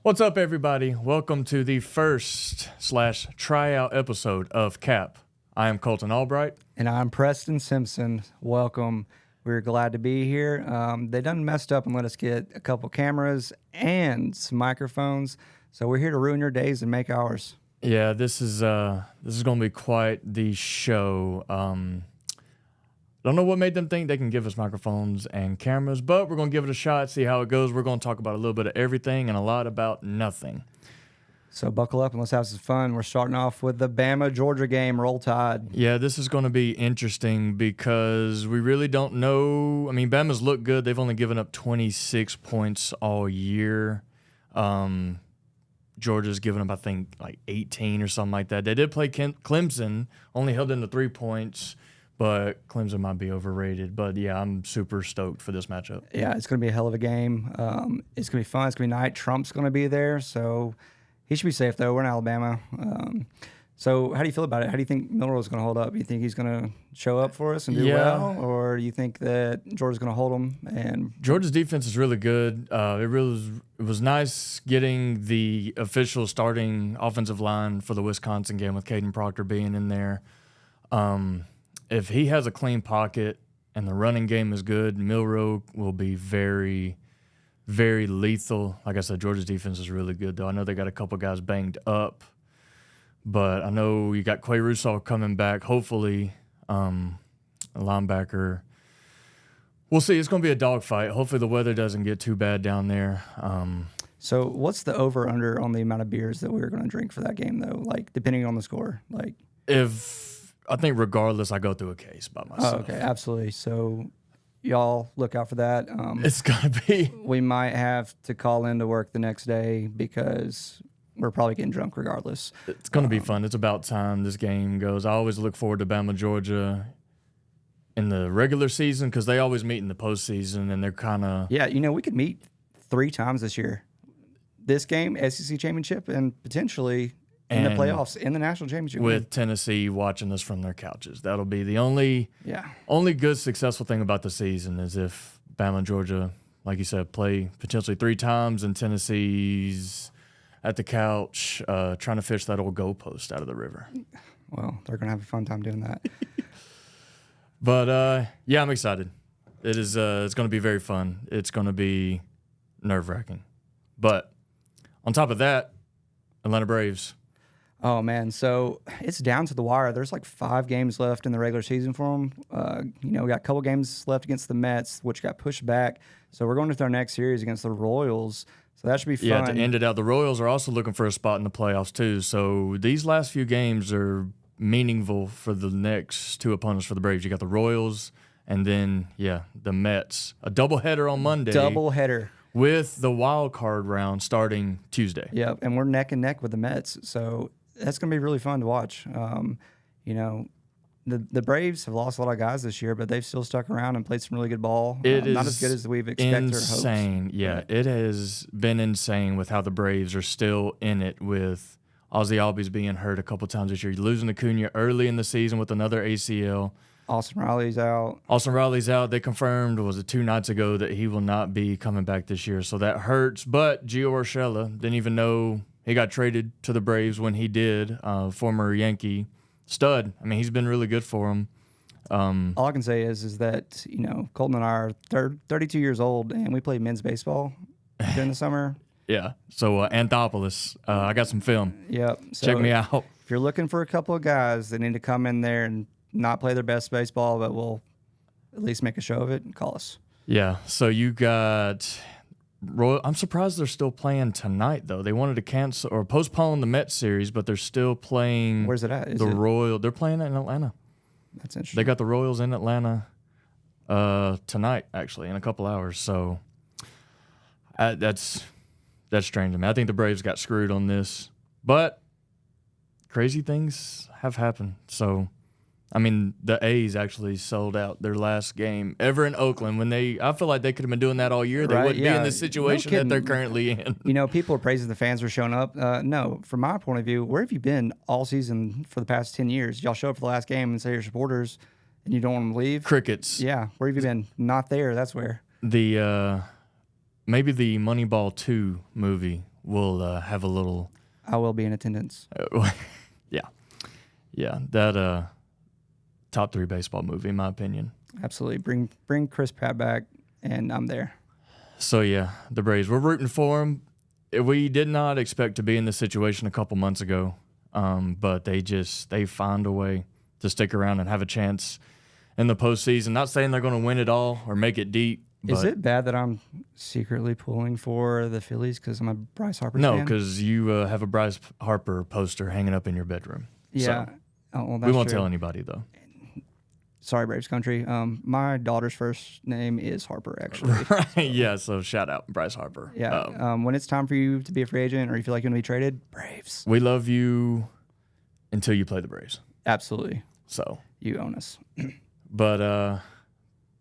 What's up, everybody? Welcome to the first/tryout episode of CAP. I am Colton Albright. And I'm Preston Simpson. Welcome. We're glad to be here. They done messed up and let us get a couple cameras and some microphones. So we're here to ruin your days and make ours. Yeah, this is going to be quite the show. Don't know what made them think they can give us microphones and cameras, but we're going to give it a shot, see how it goes. We're going to talk about a little bit of everything and a lot about nothing. So buckle up and let's have some fun. We're starting off with the Bama-Georgia game. Roll Tide. Yeah, this is going to be interesting because we really don't know. I mean, Bama's looked good. They've only given up 26 points all year. Georgia's given up, I think, like 18 or something like that. They did play Clemson, only held them to 3 points. But Clemson might be overrated. But, yeah, I'm super stoked for this matchup. Yeah, it's going to be a hell of a game. It's going to be fun. It's going to be night. Trump's going to be there. So he should be safe, though. We're in Alabama. So how do you feel about it? How do you think Milroe's going to hold up? Do you think he's going to show up for us and do well? Or do you think that Georgia's going to hold him? And Georgia's defense is really good. It was nice getting the official starting offensive line for the Wisconsin game with Caden Proctor being in there. If he has a clean pocket and the running game is good, Milroe will be very, very lethal. Like I said, Georgia's defense is really good, though. I know they got a couple guys banged up, but I know you got Quay Russaw coming back, hopefully, a linebacker. We'll see. It's going to be a dogfight. Hopefully the weather doesn't get too bad down there. So what's the over-under on the amount of beers that we're going to drink for that game, though, like depending on the score? I think regardless, I go through a case by myself. Oh, okay, absolutely. So y'all look out for that. It's going to be. We might have to call into work the next day because we're probably getting drunk regardless. It's going to be fun. It's about time this game goes. I always look forward to Bama, Georgia in the regular season because they always meet in the postseason, and they're kind of. Yeah, we could meet 3 times this year. This game, SEC Championship, and potentially in the playoffs, in the national championship. With Tennessee watching us from their couches. That'll be the only good successful thing about the season is if Bama and Georgia, like you said, play potentially 3 times and Tennessee's at the couch trying to fish that old goalpost out of the river. Well, they're going to have a fun time doing that. But, yeah, I'm excited. It's going to be very fun. It's going to be nerve-wracking. But on top of that, Atlanta Braves. Oh, man. So it's down to the wire. There's like 5 games left in the regular season for them. We got a couple games left against the Mets, which got pushed back. So we're going into our next series against the Royals. So that should be fun. Yeah, to end it out. The Royals are also looking for a spot in the playoffs, too. So these last few games are meaningful for the next 2 opponents for the Braves. You got the Royals and then, the Mets. A doubleheader on Monday. Doubleheader. With the wild card round starting Tuesday. Yep, and we're neck and neck with the Mets. So that's going to be really fun to watch. The Braves have lost a lot of guys this year, but they've still stuck around and played some really good ball. It is not as good as we've expected or hoped. Insane. Yeah, it has been insane with how the Braves are still in it with Ozzie Albies being hurt a couple times this year. Losing Acuna early in the season with another ACL. Austin Riley's out. They confirmed, was it 2 nights ago, that he will not be coming back this year. So that hurts. But Gio Urshela didn't even know he got traded to the Braves when he did. Former Yankee stud. I mean, he's been really good for him. All I can say is that, Colton and I are 32 years old, and we play men's baseball during the summer. Yeah. So Anthopoulos, I got some film. Yep. So check me out. If you're looking for a couple of guys that need to come in there and not play their best baseball, but will at least make a show of it, call us. Yeah. So you got Royal. I'm surprised they're still playing tonight, though. They wanted to cancel or postpone the Mets series, but they're still playing. Where's it at? Royal. They're playing it in Atlanta. That's interesting. They got the Royals in Atlanta tonight, actually, in a couple hours. So that's strange to me. I think the Braves got screwed on this, but crazy things have happened. So, I mean, the A's actually sold out their last game ever in Oakland when I feel like they could have been doing that all year. They wouldn't be in the situation that they're currently in. People are praising the fans for showing up. No, from my point of view, where have you been all season for the past 10 years? Y'all show up for the last game and say you're supporters and you don't want them to leave? Crickets. Yeah. Where have you been? Not there. That's where. Maybe the Moneyball 2 movie we'll have a little. I will be in attendance. Yeah. That top 3 baseball movie, in my opinion. Absolutely. Bring Chris Pratt back, and I'm there. So yeah, the Braves. We're rooting for them. We did not expect to be in this situation a couple months ago, but they find a way to stick around and have a chance in the postseason. Not saying they're going to win it all or make it deep. Is it bad that I'm secretly pulling for the Phillies because I'm a Bryce Harper fan? No, because you have a Bryce Harper poster hanging up in your bedroom. Yeah. So, well, we won't true. tell anybody, though. Sorry, Braves country. My daughter's first name is Harper, actually. Right. Yeah, so shout out Bryce Harper. Yeah. When it's time for you to be a free agent or you feel like you're going to be traded, Braves. We love you until you play the Braves. Absolutely. So You own us. But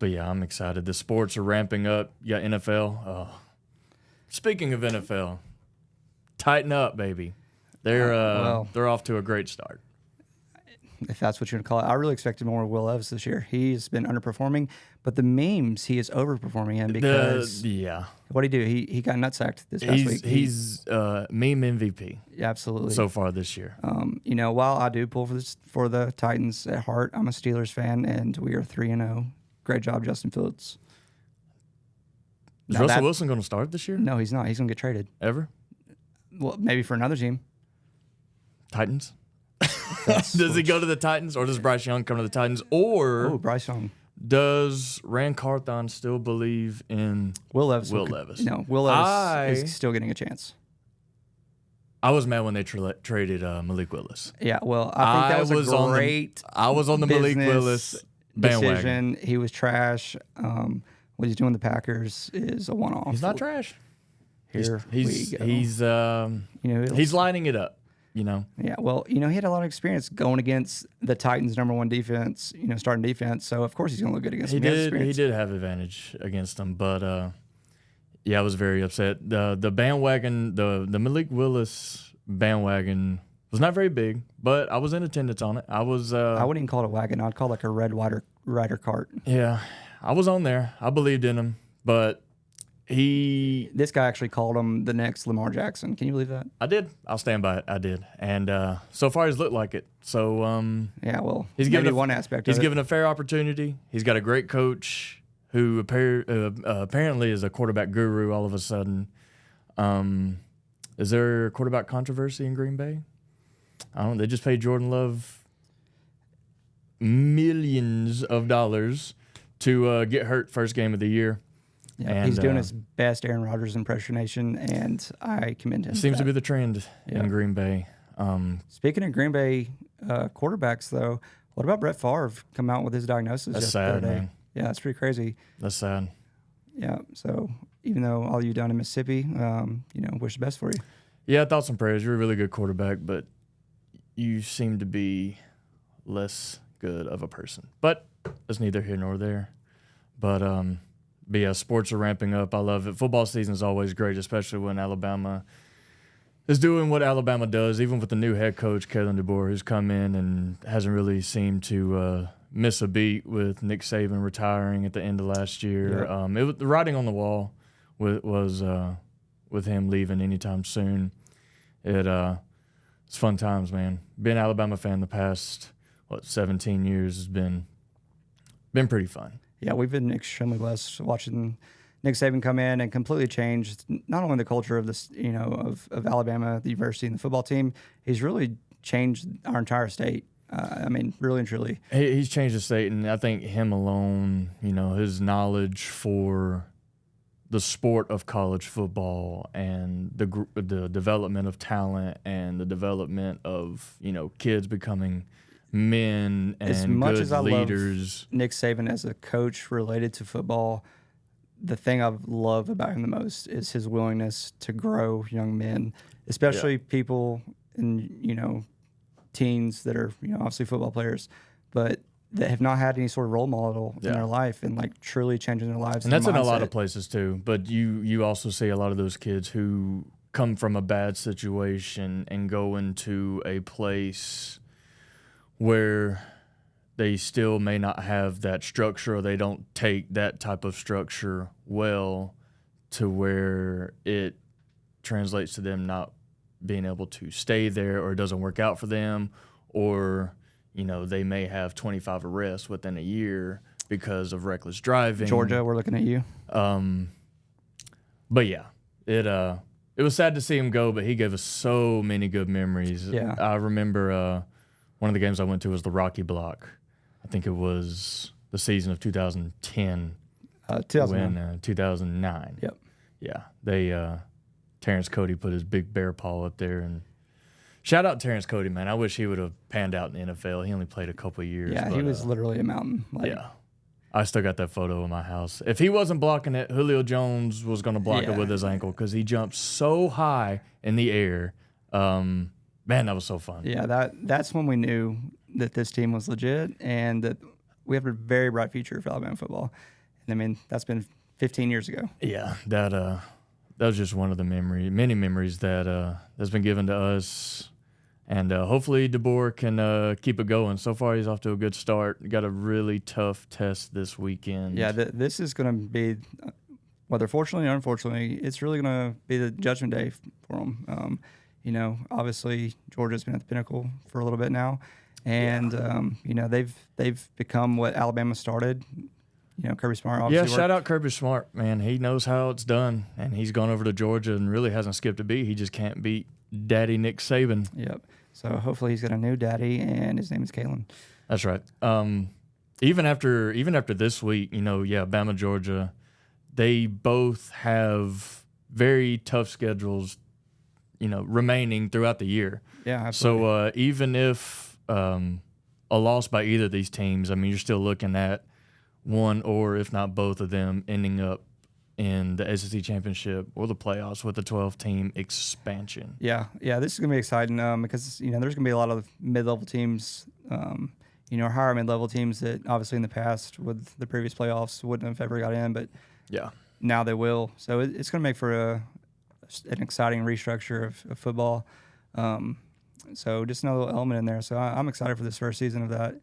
yeah, I'm excited. The sports are ramping up. You got NFL. Oh. Speaking of NFL, tighten up, baby. They're off to a great start. If that's what you're going to call it. I really expected more of Will Levis this year. He's been underperforming, but the memes, he is overperforming in because what did he do? He got nutsacked this past week. He's meme MVP. Absolutely. So far this year. While I do pull for the Titans at heart, I'm a Steelers fan, and we are 3-0. Great job, Justin Fields. Is Russell Wilson going to start this year? No, he's not. He's going to get traded. Ever? Well, maybe for another team. Titans? Does he go to the Titans, or does Bryce Young come to the Titans, or Bryce Young. Does Rand Carthon still believe in Will Levis? No, Will Levis is still getting a chance. I was mad when they traded Malik Willis. Yeah, well, I think that was a great. I was on the Malik Willis bandwagon. Decision. He was trash. What he's doing the Packers is a one-off. He's not trash. Here we go. He's lining it up. Yeah, well, he had a lot of experience going against the Titans' #1 defense, starting defense. So, of course, he's going to look good against them. He did have advantage against them. But, I was very upset. The bandwagon, the Malik Willis bandwagon was not very big, but I was in attendance on it. I wouldn't even call it a wagon. I'd call it like a red rider cart. Yeah, I was on there. I believed in him. But this guy actually called him the next Lamar Jackson. Can you believe that? I did. I'll stand by it. I did. And so far he's looked like it. So he's given one aspect. He's given a fair opportunity. He's got a great coach who apparently is a quarterback guru all of a sudden. Is there a quarterback controversy in Green Bay? I don't know. They just paid Jordan Love millions of dollars to get hurt first game of the year. Yeah, and he's doing his best Aaron Rodgers impersonation, and I commend him. Seems to be the trend in Green Bay. Speaking of Green Bay quarterbacks, though, what about Brett Favre come out with his diagnosis yesterday? That's sad, man. Yeah, that's pretty crazy. That's sad. Yeah, so even though all you down in Mississippi, wish the best for you. Yeah, thoughts and prayers. You're a really good quarterback, but you seem to be less good of a person. But that's neither here nor there. But yeah, sports are ramping up. I love it. Football season is always great, especially when Alabama is doing what Alabama does, even with the new head coach, Kalen DeBoer, who's come in and hasn't really seemed to miss a beat with Nick Saban retiring at the end of last year. Yeah. It was the writing on the wall was with him leaving anytime soon. It's fun times, man. Being an Alabama fan the past 17 years has been pretty fun. Yeah, we've been extremely blessed watching Nick Saban come in and completely change not only the culture of this, of Alabama, the university, and the football team. He's really changed our entire state. Really and truly. He's changed the state, and I think him alone, his knowledge for the sport of college football and the development of talent and the development of kids becoming men and as much good as I leaders. Love Nick Saban as a coach related to football, the thing I love about him the most is his willingness to grow young men, especially people in teens that are obviously football players, but that have not had any sort of role model in their life and truly changing their lives. And that's in a lot of places too. But you also see a lot of those kids who come from a bad situation and go into a place where they still may not have that structure, or they don't take that type of structure well, to where it translates to them not being able to stay there, or it doesn't work out for them, or, they may have 25 arrests within a year because of reckless driving. Georgia, we're looking at you. But yeah, it was sad to see him go, but he gave us so many good memories. Yeah. I remember one of the games I went to was the Rocky Block. I think it was the season of 2010. 2009. 2009. Yep. Yeah. Terrence Cody put his big bear paw up there, and shout out Terrence Cody, man. I wish he would have panned out in the NFL. He only played a couple of years. Yeah, but, he was literally a mountain. Yeah. I still got that photo in my house. If he wasn't blocking it, Julio Jones was going to block it with his ankle because he jumped so high in the air. Man, that was so fun. Yeah, that's when we knew that this team was legit and that we have a very bright future for Alabama football. And I mean, that's been 15 years ago. Yeah, that was just one of the many memories that's been given to us. And hopefully DeBoer can keep it going. So far, he's off to a good start. Got a really tough test this weekend. Yeah, this is going to be, whether fortunately or unfortunately, it's really going to be the judgment day for him. Obviously Georgia's been at the pinnacle for a little bit now, and they've become what Alabama started. Kirby Smart. Obviously shout out Kirby Smart, man. He knows how it's done, and he's gone over to Georgia and really hasn't skipped a beat. He just can't beat Daddy Nick Saban. Yep. So hopefully he's got a new daddy, and his name is Kalen. That's right. Even after this week, Bama, Georgia, they both have very tough schedules, remaining throughout the year. Yeah, absolutely. So even if a loss by either of these teams, I mean, you're still looking at one or if not both of them ending up in the SEC championship or the playoffs with a 12-team expansion. Yeah, this is gonna be exciting because there's gonna be a lot of mid-level teams, higher mid-level teams that obviously in the past with the previous playoffs wouldn't have ever got in, but yeah, now they will. So it's gonna make for an exciting restructure of football. So just another little element in there. So I'm excited for this first season of that.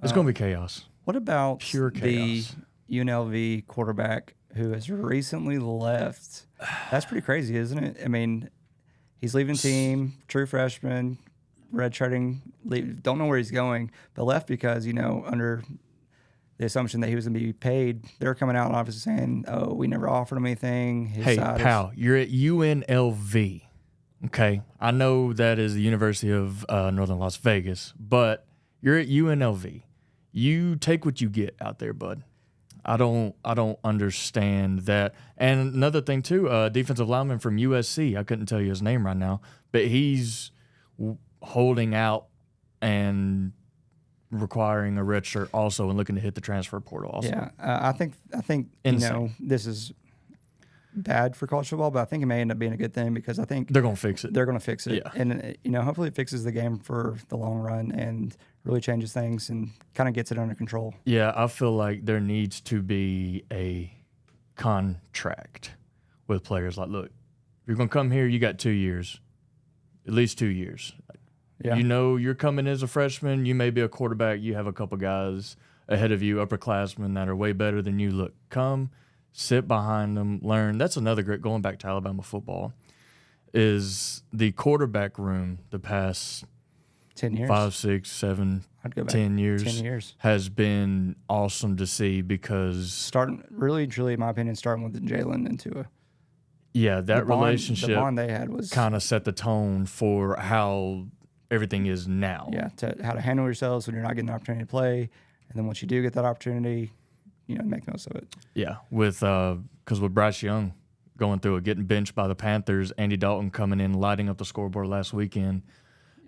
It's gonna be chaos. What about Pure chaos. The UNLV quarterback who has recently left? That's pretty crazy, isn't it? I mean, he's leaving the team, true freshman, redshirting, don't know where he's going, but left because, under the assumption that he was going to be paid. They're coming out and obviously saying, oh, we never offered him anything. Hey, pal, you're at UNLV, okay? I know that is the University of Northern Las Vegas, but you're at UNLV. You take what you get out there, bud. I don't understand that. And another thing too, defensive lineman from USC. I couldn't tell you his name right now, but he's holding out and requiring a red shirt also, and looking to hit the transfer portal also. Yeah, I think this is bad for college football, but I think it may end up being a good thing because I think they're going to fix it. They're going to fix it, yeah. And hopefully it fixes the game for the long run and really changes things and kind of gets it under control. Yeah, I feel like there needs to be a contract with players. Like, look, if you're going to come here, you got 2 years, at least 2 years. Yeah. You're coming as a freshman. You may be a quarterback. You have a couple guys ahead of you, upperclassmen that are way better than you. Look, come, sit behind them, learn. That's another great, going back to Alabama football, is the quarterback room the past 10 years. 5, 6, 7, I'd go back 10 years. 10 years. Has been awesome to see because starting, really, truly, in my opinion, starting with Jalen and Tua. Yeah, that relationship, the bond they had was kind of set the tone for how everything is now. Yeah, how to handle yourselves when you're not getting the opportunity to play, and then once you do get that opportunity, make most of it. Yeah, because with Bryce Young going through it, getting benched by the Panthers, Andy Dalton coming in, lighting up the scoreboard last weekend,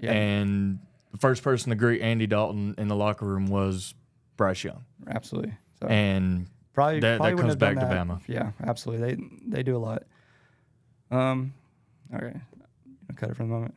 and the first person to greet Andy Dalton in the locker room was Bryce Young. Absolutely. So and probably that comes back to Bama. Yeah, absolutely. They do a lot. Okay, cut it for the moment.